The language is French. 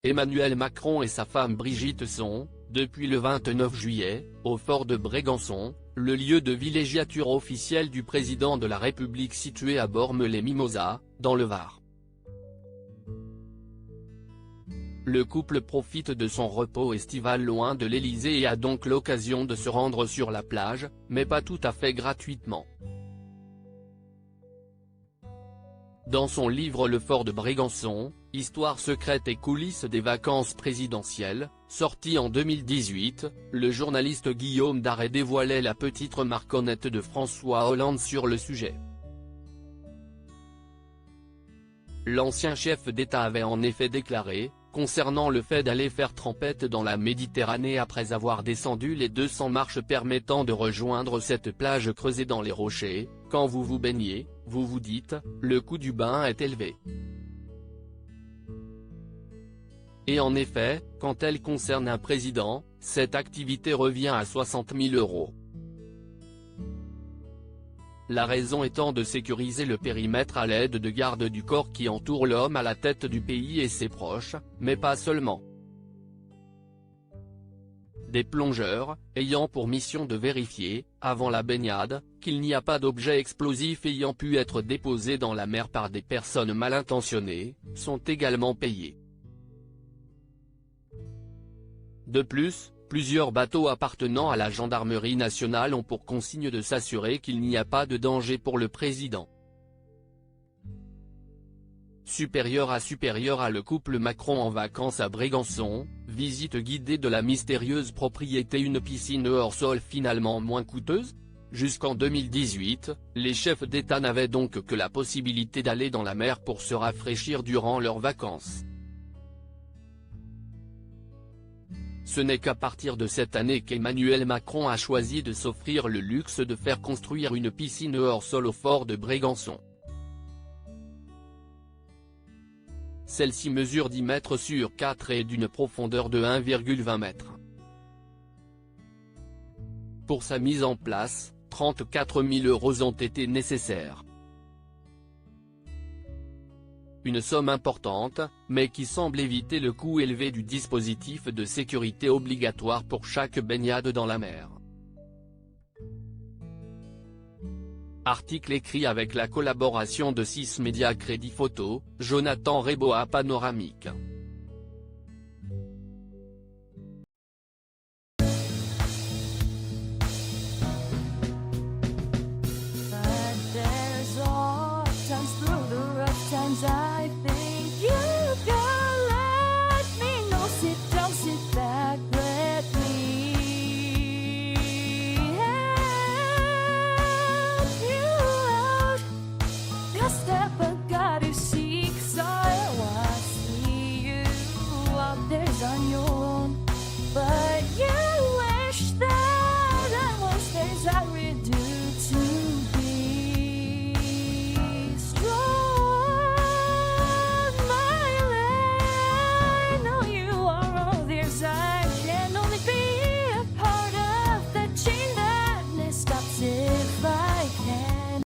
Emmanuel Macron et sa femme Brigitte sont, depuis le 29 juillet, au fort de Brégançon, le lieu de villégiature officiel du président de la République situé à Bormes-les-Mimosas, dans le Var. Le couple profite de son repos estival loin de l'Élysée et a donc l'occasion de se rendre sur la plage, mais pas tout à fait gratuitement. Dans son livre Le Fort de Brégançon, Histoire secrète et coulisses des vacances présidentielles, sorti en 2018, le journaliste Guillaume Darret dévoilait la petite remarque honnête de François Hollande sur le sujet. L'ancien chef d'État avait en effet déclaré, concernant le fait d'aller faire trempette dans la Méditerranée après avoir descendu les 200 marches permettant de rejoindre cette plage creusée dans les rochers, quand vous vous baignez, vous vous dites, le coût du bain est élevé. Et en effet, quand elle concerne un président, cette activité revient à 60 000 €. La raison étant de sécuriser le périmètre à l'aide de gardes du corps qui entourent l'homme à la tête du pays et ses proches, mais pas seulement. Des plongeurs, ayant pour mission de vérifier, avant la baignade, qu'il n'y a pas d'objets explosifs ayant pu être déposés dans la mer par des personnes mal intentionnées, sont également payés. De plus, plusieurs bateaux appartenant à la gendarmerie nationale ont pour consigne de s'assurer qu'il n'y a pas de danger pour le président. Supérieur à le couple Macron en vacances à Brégançon, visite guidée de la mystérieuse propriété, une piscine hors sol finalement moins coûteuse. Jusqu'en 2018, les chefs d'État n'avaient donc que la possibilité d'aller dans la mer pour se rafraîchir durant leurs vacances. Ce n'est qu'à partir de cette année qu'Emmanuel Macron a choisi de s'offrir le luxe de faire construire une piscine hors sol au fort de Brégançon. Celle-ci mesure 10 mètres sur 4 et est d'une profondeur de 1,20 m. Pour sa mise en place, 34 000 € ont été nécessaires. Une somme importante, mais qui semble éviter le coût élevé du dispositif de sécurité obligatoire pour chaque baignade dans la mer. Article écrit avec la collaboration de 6 médias Crédit Photo, Jonathan Reboa Panoramique.